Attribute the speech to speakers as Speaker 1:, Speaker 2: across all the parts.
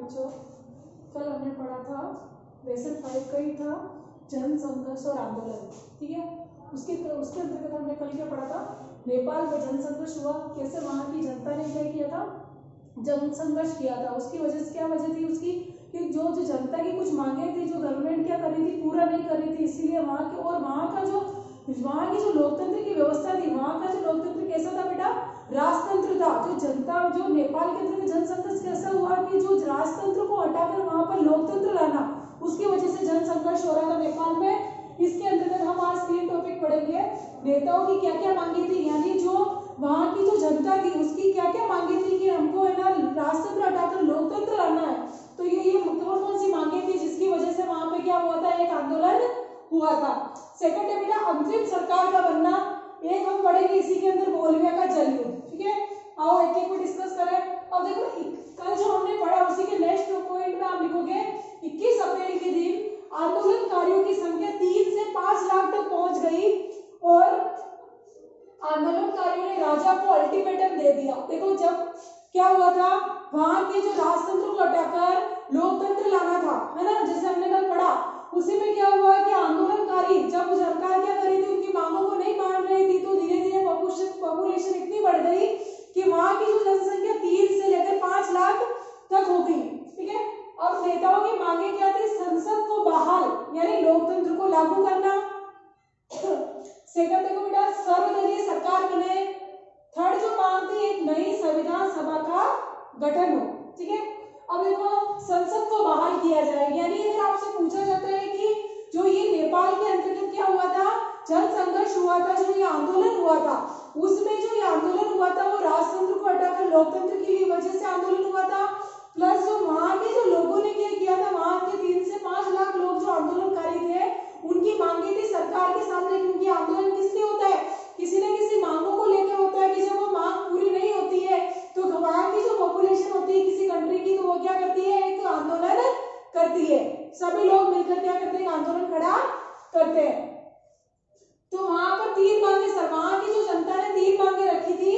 Speaker 1: बच्चों, कल हमने पढ़ा था लेसन 5 का ही था जन संघर्ष और आंदोलन, ठीक है। उसके अंतर्गत हमने कल क्या पढ़ा था, नेपाल में जन संघर्ष हुआ, कैसे वहाँ की जनता ने क्या किया था, जन संघर्ष किया था। उसकी वजह से क्या वजह थी उसकी, कि जो जनता की कुछ मांगे थी जो गवर्नमेंट क्या कर रही थी, पूरा नहीं कर रही थी, इसीलिए वहाँ के और वहाँ की जो लोकतंत्र की व्यवस्था थी, वहाँ का जो लोकतंत्र कैसा था बेटा, राजतंत्र था। जो जनता, जो नेपाल के अंदर जन संघर्ष कैसा हुआ कि जो राजतंत्र को हटाकर वहाँ पर लोकतंत्र लाना, उसकी वजह से जन संघर्ष हो रहा था नेपाल में। इसके अंतर्गत हम आज 3 टॉपिक पढ़ेंगे। नेताओं की क्या क्या मांगी थी, यानी जो वहाँ की जो जनता थी उसकी क्या क्या मांगी थी कि हमको है ना राजतंत्र हटाकर लोकतंत्र लाना है। तो ये कौन सी मांगे थी जिसकी वजह से वहाँ पे क्या हुआ था, एक आंदोलन हुआ था। सेकंड है बेटा अंतरिम सरकार का बनना, एक हम पढ़ेंगे इसी के अंदर बोलिविया का जल युद्ध, ठीक है। आओ एक एक को डिस्कस करें। अब देखो कल जो हमने पढ़ा उसी के नेक्स्ट पॉइंट में आप लिखोगे 21 अप्रैल के दिन आंदोलनकारियों की संख्या 3 से 5 लाख तक पहुंच गई और आंदोलनकारियों ने राजा को अल्टीमेटम दे दिया। देखो जब क्या हुआ था, वहां के जो राजतंत्र को हटाकर लोकतंत्र लाना था, है ना, जैसे हमने कल पढ़ा, उसी में क्या हुआ कि आंदोलनकारी जब सरकार क्या कर रही थी, उनकी मांगों को नहीं मान रही थी, तो धीरे धीरे पॉपुलेशन इतनी बढ़ गई कि वहां की जो जनसंख्या 3 से लेकर 5 लाख तक हो गई, ठीक है। अब नेताओं की मांगे क्या थी, संसद को बहाल यानी लोकतंत्र को लागू करना। सेकंड देखो बेटा सर्वदलीय सरकार बने। थर्ड जो मांग थी, एक नई संविधान सभा का गठन हो, ठीक है। अब देखो संसद को बहाल किया जाए, यानी अगर आपसे पूछा जाता है कि जो ये नेपाल के अंतर्गत क्या हुआ था, जन संघर्ष हुआ था, जो ये आंदोलन हुआ था, उसमें जो ये आंदोलन हुआ था वो राजतंत्र को हटाकर लोकतंत्र की वजह से आंदोलन हुआ था। प्लस जो वहां के जो लोगों ने क्या किया था, वहां के 3 से 5 लाख लोग जो आंदोलनकारी थे, उनकी मांगे थी सरकार के सामने, क्योंकि आंदोलन किस लिए होता है, किसी न किसी मांगों को लेकर होता है कि जब वो मांग पूरी नहीं होती है तो वहां की जो पॉपुलेशन होती है किसी कंट्री की, तो वो क्या करती है, एक आंदोलन करती है। सभी लोग मिलकर क्या करते हैं, आंदोलन खड़ा करते हैं। तो वहां पर 3 मांगे, सर वहां की जो जनता ने 3 मांगे रखी थी।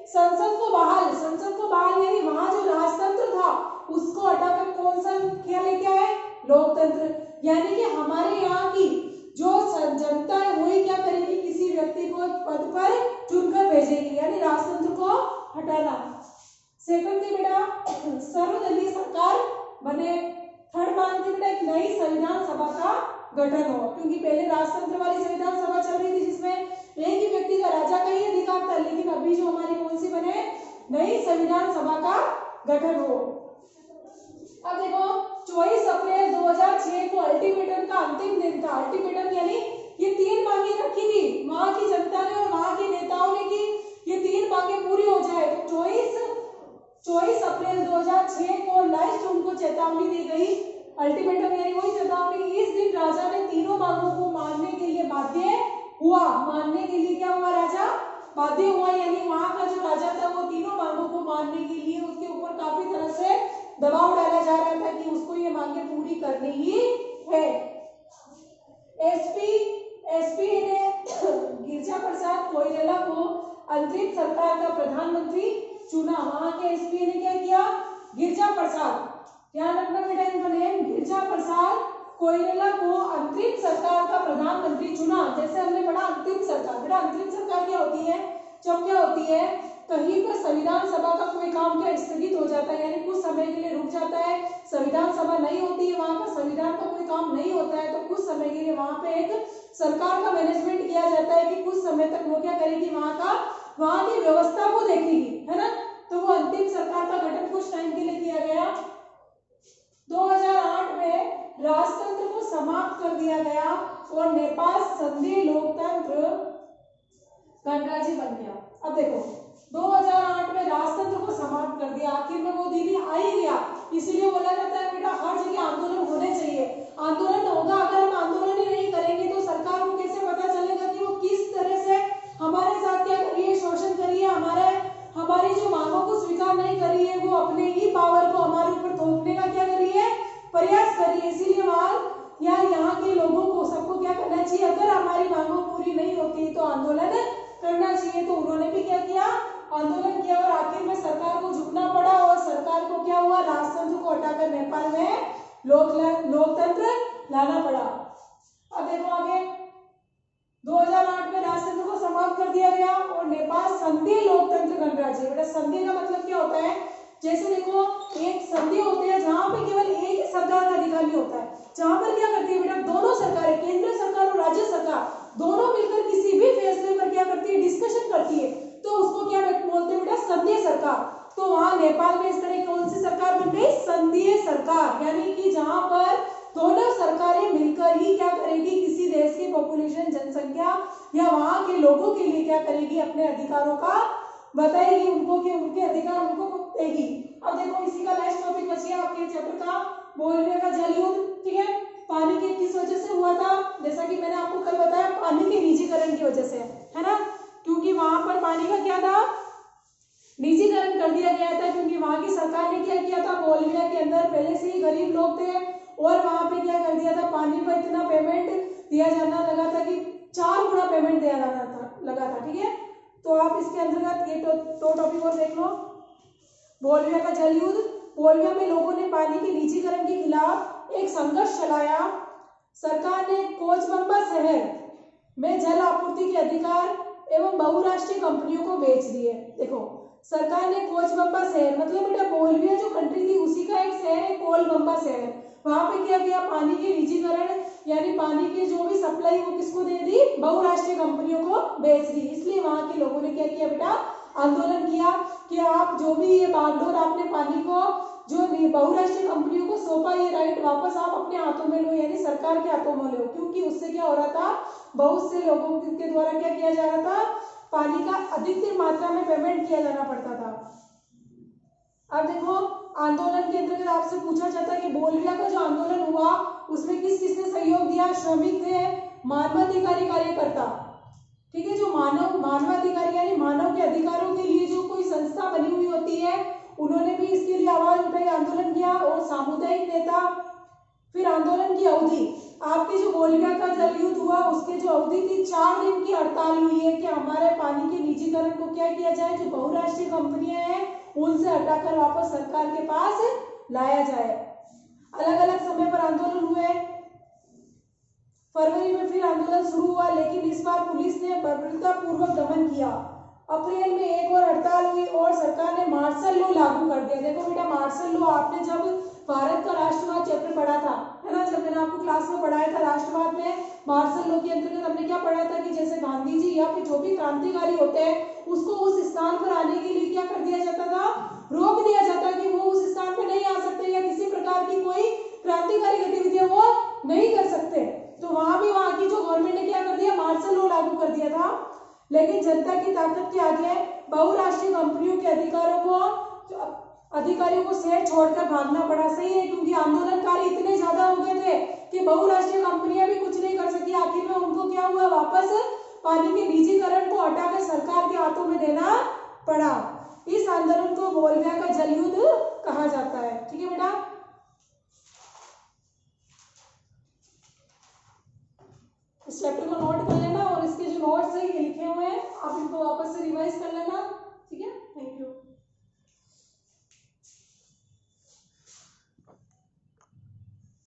Speaker 1: संसद को बहाल यानी वहां जो राजतंत्र था उसको हटाकर कौन सा क्या लेके आए, लोकतंत्र। यानी कि हमारे यहाँ की जो जनता है वही क्या करेगी, किसी व्यक्ति को पद पर चुनकर भेजेगी, यानी राजतंत्र को हटाना। सेकंड थी बेटा सर्वदलीय सरकार बने। थर्ड मांग थी बेटा एक नई संविधान सभा का गठन हो, क्योंकि पहले राजतंत्र वाली संविधान सभा चल रही थी जिसमें एक ही व्यक्ति का, राजा का ही अधिकार था, लेकिन अभी जो हमारी कौन सी बने, नई संविधान सभा का गठन हो। अब देखो 24 अप्रैल 2006 को अल्टीमेटम का अंतिम दिन था। अल्टीमेटम यानी ये 3 मांगे रखी थी वहां की जनता ने और वहां के नेताओं ने कि ये 3 मांगे पूरी हो जाए। तो 24 अप्रैल 2006 को लास्ट उनको चेतावनी दी गई। अल्टीमेटम यानी वही चेतावनी, इस दिन राजा ने तीनों मांगों को मानने के लिए बाध्य हुआ। मानने के लिए क्या हुआ, राजा बाध्य हुआ, यानी वहां का जो राजा था वो तीनों मांगों को मानने के लिए उसके ऊपर काफी तरह से दबाव डाला जा रहा था कि उसको ये मांगे पूरी करनी ही है। एसपी ने गिरिजा प्रसाद कोइराला को अंतरिम सरकार का प्रधानमंत्री चुना। वहां के एसपी ने क्या किया, गिरिजा प्रसाद, ध्यान रखना बेटा इनका नेम, गिरिजा प्रसाद कोइराला को अंतरिम सरकार का प्रधानमंत्री चुना। जैसे हमने पढ़ा अंतरिम सरकार, बेटा अंतरिम सरकार क्या होती है, जब क्या होती है कहीं पर संविधान सभा का कोई काम क्या स्थगित हो जाता है, यानी कुछ समय के लिए रुक जाता है, संविधान सभा नहीं होती है, वहां पर संविधान का कोई काम नहीं होता है, तो कुछ समय के लिए वहां पे एक सरकार का मैनेजमेंट किया जाता है कि कुछ समय तक वो क्या करेगी, वहां की व्यवस्था को देखेगी, है ना। तो वो अंतिम सरकार का गठन कुछ टाइम के लिए किया गया। 2008 में राजतंत्र को समाप्त कर दिया गया और नेपाल संघीय लोकतंत्र गणराज्य बन गया। अब देखो 2008 में राजतंत्र को समाप्त कर दिया, आखिर में वो दिन आ ही गया। इसीलिए बोला जाता है बेटा हर जगह आंदोलन होने चाहिए। आंदोलन होगा, अगर हम आंदोलन ही नहीं करेंगे तो सरकार को कैसे पता चलेगा कि वो किस तरह से हमारे साथ क्या कर रही है, शोषण कर रही है, हमारी जो मांगों को स्वीकार नहीं कर रही है, वो अपने ही पावर को हमारे ऊपर थोपने का क्या कर रही है, प्रयास कर रही है। इसीलिए यहाँ के लोगों को सबको क्या करना चाहिए, अगर हमारी मांगों पूरी नहीं होती तो आंदोलन करना चाहिए। तो उन्होंने भी क्या किया, आंदोलन किया और आखिर में सरकार को लोकतंत्र लाना पड़ा। अब देखो आगे 2008 में राजतंत्र को समाप्त कर दिया गया और नेपाल संघीय लोकतंत्र गणराज्य। बेटा संघीय का मतलब क्या होता है, जैसे देखो एक संधि होते हैं जहां पे केवल एक ही सरकार का अधिकार नहीं होता है, जहां पर क्या करती है बेटा दोनों सरकारें, केंद्र सरकार और राज्य सरकार दोनों मिलकर किसी भी फैसले पर क्या करती है, डिस्कशन करती है, तो उसको क्या बोलते हैं बेटा संघीय सरकार। तो वहां नेपाल में इस तरह कौन सी सरकार बन गई, संघीय सरकार, यानी कि जहां पर दोनों सरकारें मिलकर ही क्या करेगी, किसी देश की पॉपुलेशन जनसंख्या या वहां के लोगों के लिए क्या करेगी, अपने अधिकारों का बताएगी उनको कि उनके अधिकार उनको देगी। अब देखो इसी का लास्ट टॉपिक बच गया आपके चैप्टर का बोलविया का जल युद्ध। ठीक है, पानी के किस वजह से हुआ था, जैसा कि मैंने आपको कल बताया पानी के निजीकरण की वजह से, है ना, क्योंकि वहां पर पानी का क्या था, निजीकरण कर दिया गया था, क्योंकि वहां की सरकार ने क्या किया था, बोलविया के अंदर पहले से ही गरीब लोग थे और वहां पे क्या कर दिया था, पानी पर इतना पेमेंट दिया जाना लगा था कि 4 गुना पेमेंट दिया जाना था लगा था। ठीक है, तो आप इसके अंतर्गत ये दो टॉपिक और देख लो। बोलविया का जल युद्ध, बोलविया में लोगों ने पानी के निजीकरण के खिलाफ एक संघर्ष चलाया। सरकार ने कोचबंबा शहर में जल आपूर्ति के अधिकार एवं बहुराष्ट्रीय कंपनियों को बेच दिए। देखो सरकार ने कोचबंबा शहर मतलब बेटा बोलविया जो कंट्री थी उसी का एक शहर है कोलबंबा शहर, वहां पे क्या किया, पानी के निजीकरण यानी पानी की जो भी सप्लाई वो किसको दे दी, बहुराष्ट्रीय कंपनियों को बेच दी। इसलिए वहां के लोगों ने क्या किया बेटा, आंदोलन किया कि आप जो भी ये बागडोर आपने पानी को जो बहुराष्ट्रीय कंपनियों को सौंपा, ये राइट वापस आप अपने हाथों में लो, यानी सरकार के हाथों में लो, क्योंकि उससे क्या हो रहा था, बहुत से लोगों के द्वारा क्या किया जा रहा था, पानी का अधिकतर मात्रा में पेमेंट किया जाना पड़ता था। अब देखो आंदोलन के अंतर्गत आपसे पूछा जाता है कि बोलविया का जो आंदोलन हुआ उसमें किस किसने सहयोग दिया, श्रमिक थे, मानवाधिकारी कार्यकर्ता। ठीक है, जो मानवाधिकारी यानी मानव के अधिकारों के लिए जो कोई संस्था बनी हुई होती है उन्होंने भी इसके लिए आवाज उठाई, आंदोलन किया, और सामुदायिक नेता। फिर आंदोलन की अवधि, आपके जो बोलविया का जल युद्ध हुआ उसके जो अवधि थी 4 दिन की हड़ताल हुई है कि हमारे पानी के निजीकरण को क्या किया जाए, जो बहुराष्ट्रीय कंपनियां हैं उनसे हटाकर वापस सरकार के पास लाया जाए। अलग अलग समय पर आंदोलन हुए। फरवरी में फिर आंदोलन शुरू हुआ, लेकिन इस बार पुलिस ने बर्बरतापूर्वक दमन किया। अप्रैल में एक और हड़ताल हुई और सरकार ने मार्शल लॉ लागू कर दिया। देखो बेटा मार्शल लॉ आपने जब भारत का राष्ट्रवाद चैप्टर पढ़ा था, है ना, जब मैंने आपको क्लास में पढ़ाया था राष्ट्रवाद में मार्शल लॉ के अंतर्गत हमने क्या पढ़ा था कि जैसे गांधी जी या फिर जो भी क्रांतिकारी होते हैं उसको उस स्थान पर आने के लिए क्या कर दिया जाता था, रोक दिया जाता कि वो उस स्थान पर नहीं आ सकते या किसी प्रकार की कोई क्रांतिकारी गतिविधियां वो नहीं कर सकते। तो वहां भी वहां की जो गवर्नमेंट ने क्या कर दिया, मार्शल लॉ लागू कर दिया था। लेकिन जनता की ताकत के आगे बहुराष्ट्रीय कंपनियों के अधिकारियों को शहर छोड़कर भागना पड़ा। सही है, क्योंकि आंदोलनकारी इतने ज्यादा हो गए थे कि बहुराष्ट्रीय कंपनियां भी कुछ नहीं कर सकी। आखिर में उनको क्या हुआ, वापस पानी के निजीकरण को हटाकर सरकार के हाथों में देना पड़ा। इस आंदोलन को बोलविया का जल युद्ध कहा जाता है। ठीक है बेटा, इस चैप्टर को नोट कर लेना और इसके जो नोट्स है ये लिखे हुए हैं आप इनको वापस से रिवाइज कर लेना। ठीक है, थैंक यू।